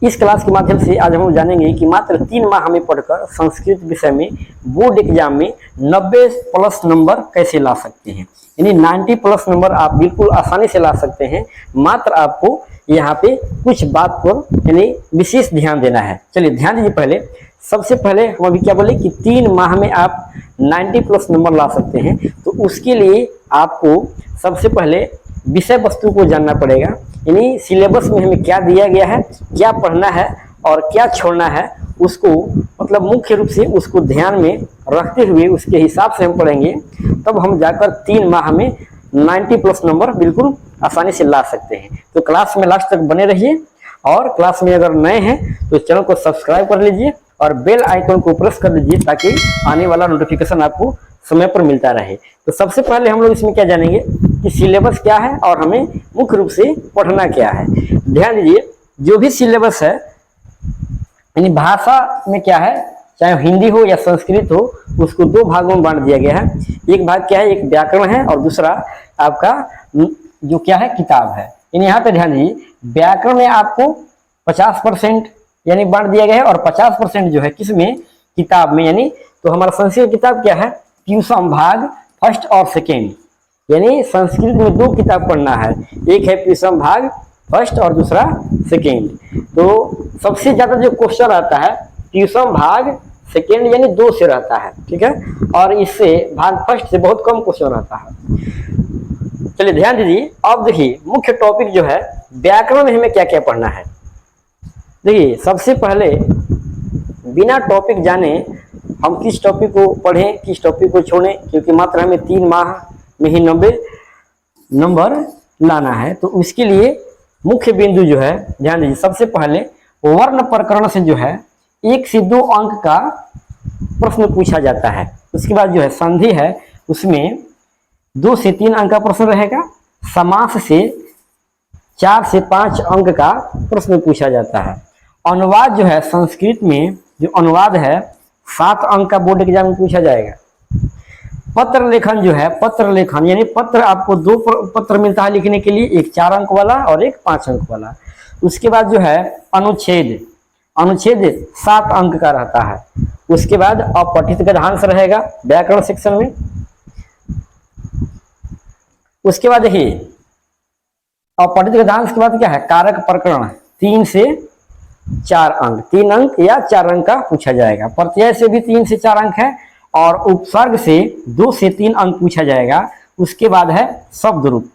इस क्लास के माध्यम से आज हम जानेंगे कि मात्र 3 माह हमें पढ़कर संस्कृत विषय में बोर्ड एग्जाम में 90+ नंबर कैसे ला सकते हैं। यानी 90+ नंबर आप बिल्कुल आसानी से ला सकते हैं। मात्र आपको यहाँ पे कुछ बात पर यानी विशेष ध्यान देना है। चलिए ध्यान दीजिए। पहले सबसे पहले हम अभी क्या बोले कि 3 माह में आप 90+ नंबर ला सकते हैं। तो उसके लिए आपको सबसे पहले विषय वस्तु को जानना पड़ेगा। यानी सिलेबस में हमें क्या दिया गया है, क्या पढ़ना है और क्या छोड़ना है, उसको मतलब मुख्य रूप से उसको ध्यान में रखते हुए उसके हिसाब से हम पढ़ेंगे। तब हम जाकर 3 माह में 90+ नंबर बिल्कुल आसानी से ला सकते हैं। तो क्लास में लास्ट तक बने रहिए और क्लास में अगर नए हैं तो चैनल को सब्सक्राइब कर लीजिए और बेल आइकन को प्रेस कर लीजिए ताकि आने वाला नोटिफिकेशन आपको समय पर मिलता रहे। तो सबसे पहले हम लोग इसमें क्या जानेंगे कि सिलेबस क्या है और हमें मुख्य रूप से पढ़ना क्या है। ध्यान दीजिए, जो भी सिलेबस है यानी भाषा में क्या है, चाहे हिंदी हो या संस्कृत हो, उसको 2 भागों में बांट दिया गया है। एक भाग क्या है, एक व्याकरण है और दूसरा आपका जो क्या है किताब है। यानी यहाँ पे ध्यान दीजिए, व्याकरण में आपको 50% यानी बांट दिया गया है और 50% जो है किसमें, किताब में। यानी तो हमारा संस्कृत किताब क्या है, प्यूसम भाग फर्स्ट और सेकेंड। यानी संस्कृत में 2 किताब पढ़ना है, एक है प्यूसम भाग फर्स्ट और दूसरा सेकेंड। तो सबसे ज्यादा जो क्वेश्चन आता है प्यूसम भाग सेकेंड यानी 2 से रहता है, ठीक है, और इससे भाग फर्स्ट से बहुत कम क्वेश्चन आता है। चलिए ध्यान दीजिए। अब देखिए मुख्य टॉपिक जो है व्याकरण में हमें क्या क्या पढ़ना है। देखिए सबसे पहले बिना टॉपिक जाने हम किस टॉपिक को पढ़ें किस टॉपिक को छोड़ें, क्योंकि मात्र हमें 3 माह में ही 90 नंबर लाना है। तो उसके लिए मुख्य बिंदु जो है ध्यान दीजिए, सबसे पहले वर्ण प्रकरण से जो है 1 से 2 अंक का प्रश्न पूछा जाता है। उसके बाद जो है संधि है, उसमें 2 से 3 अंक का प्रश्न रहेगा। समास से 4 से 5 अंक का प्रश्न पूछा जाता है। अनुवाद जो है संस्कृत में जो अनुवाद है 7 अंक का बोर्ड एग्जाम में पूछा जाएगा। पत्र लेखन जो है, पत्र लेखन यानी पत्र आपको 2 पत्र मिलता है लिखने के लिए, एक 4 अंक वाला और एक 5 अंक वाला। उसके बाद जो है अनुच्छेद, अनुच्छेद 7 अंक का रहता है। उसके बाद अपठित गद्यांश रहेगा व्याकरण सेक्शन में। उसके बाद देखिए अपठित गद्यांश के बाद क्या है, कारक प्रकरण 3 से 4 अंक, 3 अंक या 4 अंक का पूछा जाएगा। प्रत्यय से भी 3 से 4 अंक है और उपसर्ग से 2 से 3 अंक पूछा जाएगा। उसके बाद है शब्द रूप,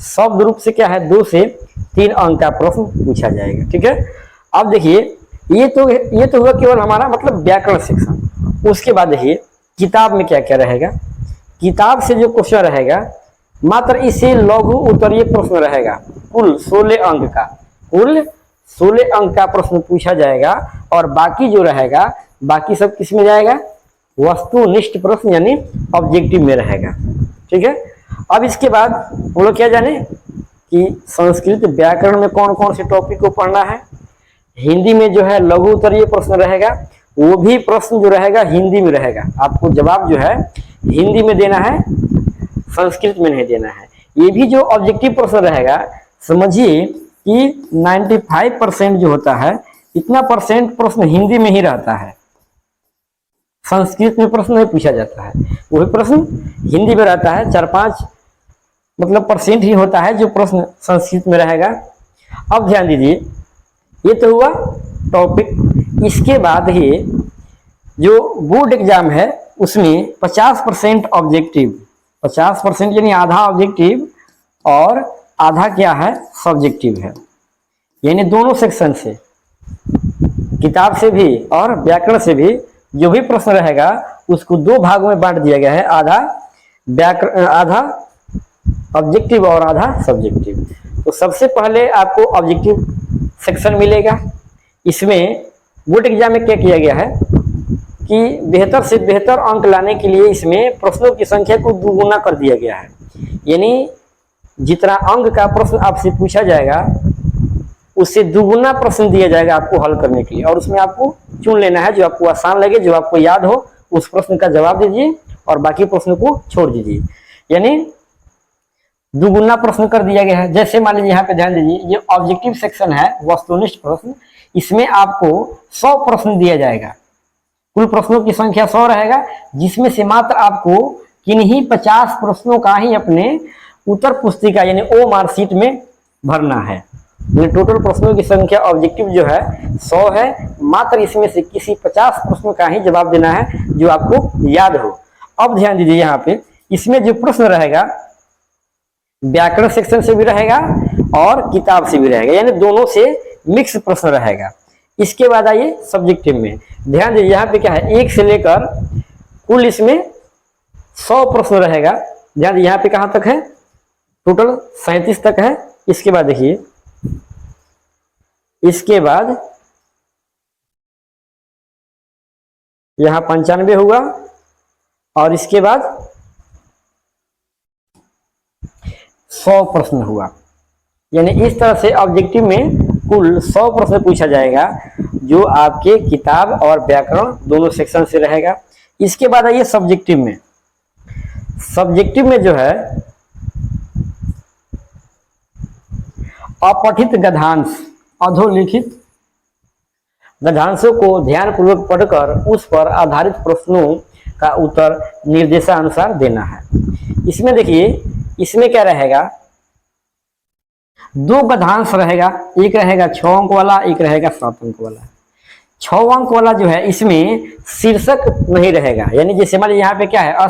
शब्द रूप से क्या है 2 से 3 अंक का प्रश्न पूछा जाएगा, ठीक है। अब देखिए ये तो हुआ केवल हमारा मतलब व्याकरण सेक्शन। उसके बाद देखिए किताब में क्या क्या रहेगा। किताब से जो क्वेश्चन रहेगा मात्र इसे लघु उत्तरीय प्रश्न रहेगा, कुल 16 अंक का, कुल 16 अंक का प्रश्न पूछा जाएगा। और बाकी जो रहेगा बाकी सब किस में जाएगा, वस्तुनिष्ठ प्रश्न यानी ऑब्जेक्टिव में रहेगा, ठीक है। अब इसके बाद हम लोग क्या जाने कि संस्कृत व्याकरण में कौन कौन से टॉपिक को पढ़ना है। हिंदी में जो है लघु उत्तरीय प्रश्न रहेगा, वो भी प्रश्न जो रहेगा हिंदी में रहेगा। आपको जवाब जो है हिंदी में देना है, संस्कृत में नहीं देना है। ये भी जो ऑब्जेक्टिव प्रश्न रहेगा समझिए कि 95% जो होता है इतना परसेंट प्रश्न हिंदी में ही रहता है, संस्कृत में प्रश्न नहीं पूछा जाता है। वही प्रश्न हिंदी में रहता है, 4-5 मतलब % ही होता है जो प्रश्न संस्कृत में रहेगा। अब ध्यान दीजिए, ये तो हुआ टॉपिक। इसके बाद ही जो बोर्ड एग्जाम है उसमें 50% ऑब्जेक्टिव, 50% यानी आधा ऑब्जेक्टिव और आधा क्या है सब्जेक्टिव है। यानी दोनों सेक्शन से, किताब से भी और व्याकरण से भी जो भी प्रश्न रहेगा उसको 2 भागों में बांट दिया गया है, आधा व्याकरण, आधा ऑब्जेक्टिव और आधा सब्जेक्टिव। तो सबसे पहले आपको ऑब्जेक्टिव सेक्शन मिलेगा। इसमें बोर्ड एग्जाम में क्या किया गया है कि बेहतर से बेहतर अंक लाने के लिए इसमें प्रश्नों की संख्या को 2 गुना कर दिया गया है। यानी जितना अंक का प्रश्न आपसे पूछा जाएगा उससे 2 गुना प्रश्न दिया जाएगा आपको हल करने के लिए। और उसमें आपको चुन लेना है जो आपको आसान लगे, जो आपको याद हो, उस प्रश्न का जवाब दीजिए और बाकी प्रश्नों को छोड़ दीजिए। यानी दुगुना प्रश्न कर दिया गया है। जैसे मान लीजिए यहाँ पे ध्यान दीजिए, ये ऑब्जेक्टिव सेक्शन है, वस्तुनिष्ठ प्रश्न, इसमें आपको 100 प्रश्न दिया जाएगा। कुल प्रश्नों की संख्या 100 रहेगा, जिसमें से मात्र आपको किन्हीं 50 प्रश्नों का ही अपने उत्तर पुस्तिका यानी ओ मार्कशीट में भरना है। टोटल प्रश्नों की संख्या ऑब्जेक्टिव जो है 100 है, मात्र इसमें से किसी 50 प्रश्नों का ही जवाब देना है जो आपको याद हो। अब ध्यान दीजिए, यहाँ पे इसमें जो प्रश्न रहेगा व्याकरण सेक्शन से भी रहेगा और किताब से भी रहेगा, यानी दोनों से मिक्स प्रश्न रहेगा। इसके बाद आइए सब्जेक्टिव में, ध्यान दीजिए यहाँ पे क्या है, 1 से लेकर कुल इसमें 100 प्रश्न रहेगा। ध्यान दीजिए यहाँ पे कहाँ तक है, टोटल 37 तक है। इसके बाद देखिए, इसके बाद यहां 95 हुआ और इसके बाद 100 प्रश्न हुआ। यानी इस तरह से ऑब्जेक्टिव में कुल 100 प्रश्न पूछा जाएगा, जो आपके किताब और व्याकरण दोनों सेक्शन से रहेगा। इसके बाद आइए सब्जेक्टिव में। सब्जेक्टिव में जो है अपठित गद्यांश, अधोलिखित गद्यांशों को ध्यानपूर्वक पढ़कर उस पर आधारित प्रश्नों का उत्तर निर्देशानुसार देना है। इसमें देखिए, इसमें क्या रहेगा, 2 गद्यांश रहेगा, एक रहेगा 6 अंक वाला, एक रहेगा 7 अंक वाला। 6 अंक वाला जो है इसमें शीर्षक नहीं रहेगा, यानी जैसे मान लीजिए यहाँ पे क्या है,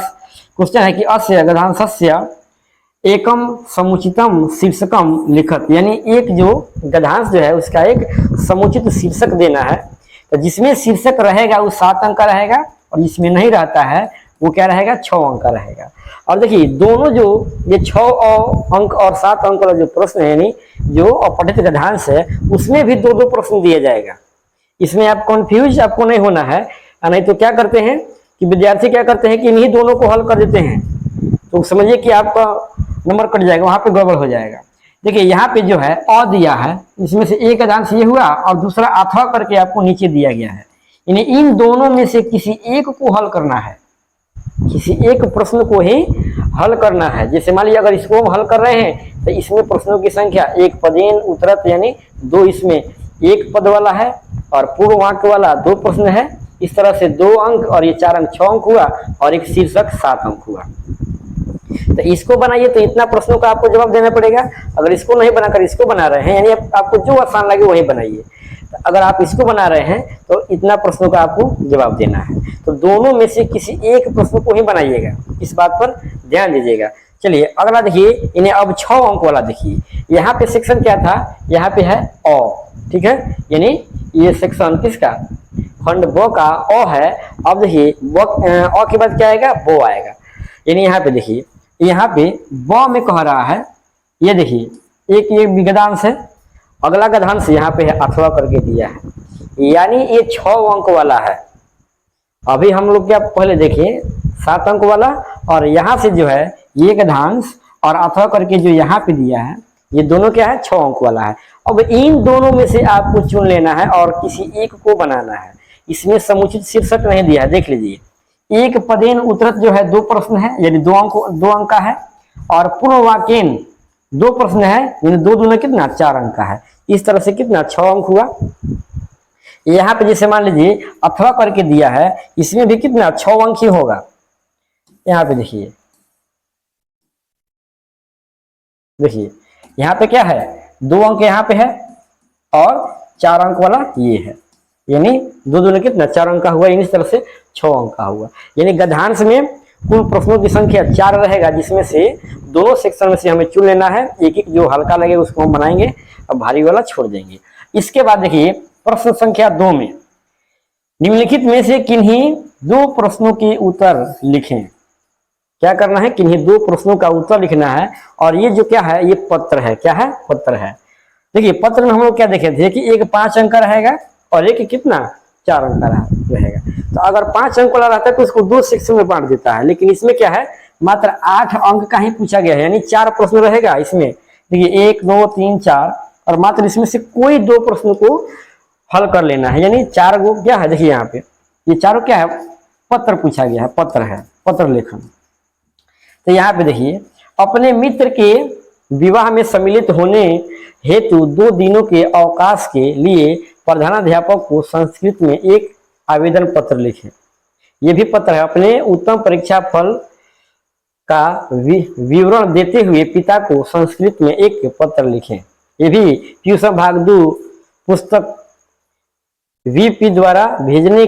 क्वेश्चन है कि अस्य गद्यांशस्य एकम समुचितम शीर्षकम लिखत, यानी एक जो गद्यांश जो है उसका एक समुचित शीर्षक देना है। तो जिसमें शीर्षक रहेगा वो 7 अंक का रहेगा, और जिसमें नहीं रहता है वो क्या रहेगा, 6 अंक का रहेगा। और देखिए दोनों जो ये 6 अंक और 7 अंक वाला जो प्रश्न है, यानी जो अपठित गद्यांश है, उसमें भी 2-2 प्रश्न दिया जाएगा। इसमें आप कंफ्यूज आपको नहीं होना है, नहीं तो क्या करते हैं कि विद्यार्थी क्या करते हैं कि इन्हीं दोनों को हल कर देते हैं, तो समझिए कि आपका नंबर कट जाएगा, वहां पे गड़बड़ हो जाएगा। देखिए यहाँ पे जो है अ दिया है, इसमें से एक गद्यांश ये हुआ और दूसरा अथवा करके आपको नीचे दिया गया है, यानी इन दोनों में से किसी एक को हल करना है, किसी एक प्रश्न को ही हल करना है। जैसे मान लीजिए अगर इसको हम हल कर रहे हैं तो इसमें प्रश्नों की संख्या एक पदेन उत्तरत, यानी 2 इसमें 1 पद वाला है, और पूर्व वाक्य वाला 2 प्रश्न है। इस तरह से 2 अंक और ये 4 अंक 6 अंक हुआ, और एक शीर्षक 7 अंक हुआ। तो इसको बनाइए तो इतना प्रश्नों का आपको जवाब देना पड़ेगा। अगर इसको नहीं बनाकर इसको बना रहे हैं, यानी आपको जो आसान लगे वही बनाइए। तो अगर आप इसको बना रहे हैं तो इतना प्रश्नों का आपको जवाब देना है। तो दोनों में से किसी एक प्रश्न को ही बनाइएगा, इस बात पर ध्यान दीजिएगा। चलिए अगला देखिए, इन्हें अब 6 अंक वाला देखिए। यहाँ पे सेक्शन क्या था, यहाँ पे है अ, ठीक है, यानी ये सेक्शन किसका, खंड ब का अ है। अब देखिए अ के बाद क्या आएगा, बो आएगा। यानी यहाँ पे देखिए, यहाँ पे ब में कह रहा है, ये देखिए एक ये गद्यांश है, अगला गद्यांश यहाँ पे है अथवा करके दिया है, यानी ये 6 अंक वाला है। अभी हम लोग क्या पहले देखिए 7 अंक वाला, और यहाँ से जो है ये गद्यांश और अथवा करके जो यहाँ पे दिया है, ये दोनों क्या है, 6 अंक वाला है। अब इन दोनों में से आपको चुन लेना है और किसी एक को बनाना है। इसमें समुचित शीर्षक नहीं दिया है, देख लीजिए। एक पदेन उत्तरत जो है 2 प्रश्न है, यानी 2 अंक का है, और पूर्व वाक्यन 2 प्रश्न है, यानी 2 दूना कितना, 4 अंक का है। इस तरह से कितना, 6 अंक हुआ। यहाँ पे जैसे मान लीजिए अथवा करके दिया है, इसमें भी कितना, 6 अंक ही होगा। यहाँ पे देखिए, यहाँ पे क्या है, 2 अंक यहाँ पे है और 4 अंक वाला ये है, यानी 2 दूना कितना, 4 अंक का हुआ। इस तरह से 6 अंक का हुआ। यानी गद्यांश में कुल प्रश्नों की संख्या 4 रहेगा, जिसमें से दोनों सेक्शन में से हमें चुन लेना है। एक एक जो हल्का लगेगा उसको हम बनाएंगे और भारी वाला छोड़ देंगे। इसके बाद देखिए प्रश्न संख्या 2 में, निम्नलिखित में से किन्हीं 2 प्रश्नों के उत्तर लिखें। क्या करना है, किन्हीं 2 प्रश्नों का उत्तर लिखना है। और ये जो क्या है, ये पत्र है, क्या है, पत्र है। देखिए पत्र में हम लोग क्या देखे थे कि एक 5 अंक का रहेगा और एक कितना, 4 अंक का रहेगा। तो अगर 5 अंक वाला रहता है तो उसको 2 सेक्शन में बांट देता है, लेकिन इसमें क्या है, मात्र 8 अंक का ही पूछा गया है, यानी 4 प्रश्न रहेगा इसमें। देखिए 1 2 3 4, और मात्र इसमें से कोई 2 प्रश्न को हल कर लेना है, यानी 4 गो क्या है। देखिए यहाँ पे ये चारों क्या है, पत्र पूछा गया है, पत्र है, पत्र लेखन। तो यहाँ पे देखिए अपने मित्र के विवाह में सम्मिलित होने हेतु 2 दिनों के अवकाश के लिए प्रधानाध्यापक को संस्कृत में एक आवेदन पत्र लिखें। ये भी पत्र है। अपने उत्तम परीक्षा फल का विवरण देते हुए पिता को संस्कृत में एक पत्र लिखें। ये भी ट्यूशन भाग 2 पुस्तक वीपी द्वारा भेजने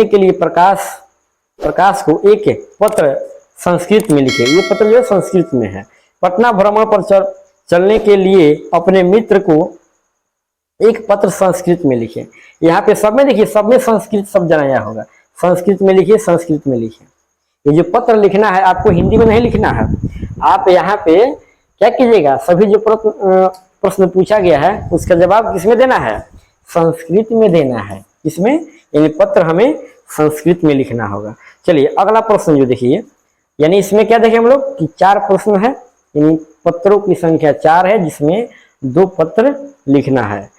के लिए प्रकाश को एक पत्र संस्कृत में लिखे। ये पत्र जो संस्कृत में है। पटना भ्रमण पर चलने के लिए अपने मित्र को एक पत्र संस्कृत में लिखे। यहाँ पे सब में देखिए, सब में संस्कृत शब्द जनाया होगा। संस्कृत में लिखिए, संस्कृत में लिखिए। ये जो पत्र लिखना है आपको हिंदी में नहीं लिखना है। आप यहाँ पे क्या कीजिएगा, सभी जो प्रश्न पूछा गया है उसका जवाब किसमें देना है, संस्कृत में देना है। इसमें यानी पत्र हमें संस्कृत में लिखना होगा। चलिए अगला प्रश्न जो देखिए, यानी इसमें क्या देखें हम लोग कि 4 प्रश्न है, यानी पत्रों की संख्या 4 है जिसमें 2 पत्र लिखना है।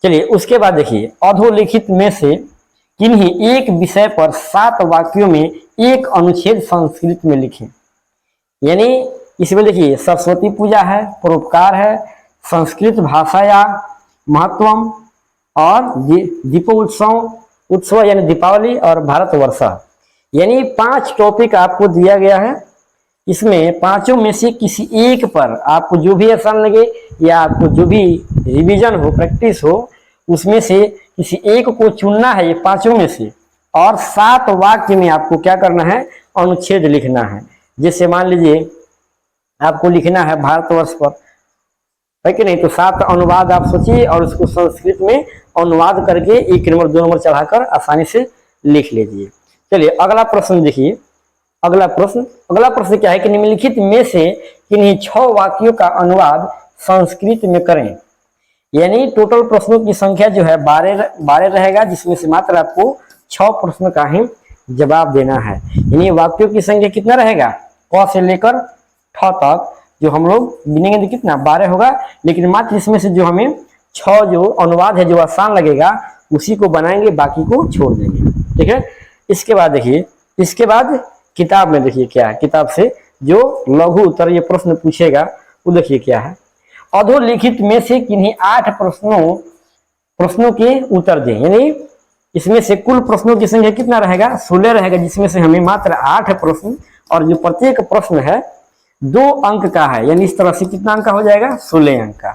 चलिए उसके बाद देखिए, अधोलिखित में से किन्हीं एक विषय पर 7 वाक्यों में एक अनुच्छेद संस्कृत में लिखें। यानी इसमें देखिए सरस्वती पूजा है, परोपकार है, संस्कृत भाषा या महत्वम और दीपोत्सव यानी दीपावली और भारतवर्ष। यानी 5 टॉपिक आपको दिया गया है। इसमें 5 में से किसी एक पर आपको जो भी आसान लगे या आपको जो भी रिवीजन हो, प्रैक्टिस हो, उसमें से किसी एक को चुनना है, ये 5 में से, और 7 वाक्य में आपको क्या करना है, अनुच्छेद लिखना है। जैसे मान लीजिए आपको लिखना है भारतवर्ष पर, है कि नहीं, तो 7 अनुवाद आप सोचिए और उसको संस्कृत में अनुवाद करके 1 नंबर 2 नंबर चढ़ाकर आसानी से लिख लीजिए। चलिए अगला प्रश्न देखिए। अगला प्रश्न क्या है कि निम्नलिखित में से किन्हीं 6 वाक्यों का अनुवाद संस्कृत में करें। यानी टोटल प्रश्नों की संख्या जो है 12 रहेगा, जिसमें से मात्र आपको 6 प्रश्न का ही जवाब देना है। यानी वाक्यों की संख्या कितना रहेगा, क से लेकर ठ तक जो हम लोग गिनेंगे तो कितना 12 होगा, लेकिन मात्र इसमें से जो हमें 6 जो अनुवाद है जो आसान लगेगा उसी को बनाएंगे, बाकी को छोड़ देंगे। ठीक है। इसके बाद देखिए, इसके बाद किताब में देखिए क्या है, किताब से जो लघु उत्तर ये प्रश्न पूछेगा वो देखिए क्या है। अधोलिखित में से किन्हीं 8 प्रश्नों के उत्तर दें। यानी इसमें से कुल प्रश्नों की संख्या कितना रहेगा, 16 रहेगा, जिसमें से हमें मात्र 8 प्रश्न, और जो प्रत्येक प्रश्न है 2 अंक का है। यानी इस तरह से कितना अंक का हो जाएगा, 16 अंक का।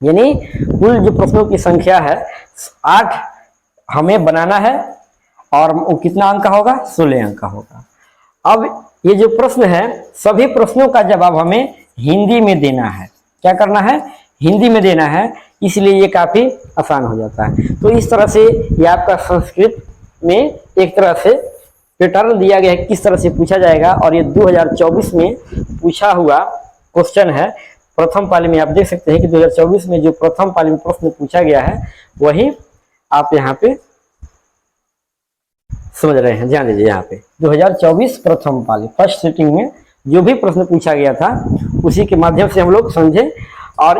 यानी कुल जो प्रश्नों की संख्या है 8 हमें बनाना है, और वो कितना अंक का होगा, 16 अंक का होगा। अब ये जो प्रश्न है सभी प्रश्नों का जवाब हमें हिंदी में देना है। क्या करना है, हिंदी में देना है, इसलिए ये काफी आसान हो जाता है। तो इस तरह से ये आपका संस्कृत में एक तरह से पैटर्न दिया गया है किस तरह से पूछा जाएगा, और ये 2024 में पूछा हुआ क्वेश्चन है। प्रथम पाली में आप देख सकते हैं कि 2024 में जो प्रथम पाली में प्रश्न पूछा गया है वही आप यहाँ पे समझ रहे हैं। ध्यान दीजिए, यहाँ पे 2024 प्रथम पाली फर्स्ट सिटिंग में जो भी प्रश्न पूछा गया था उसी के माध्यम से हम लोग समझे। और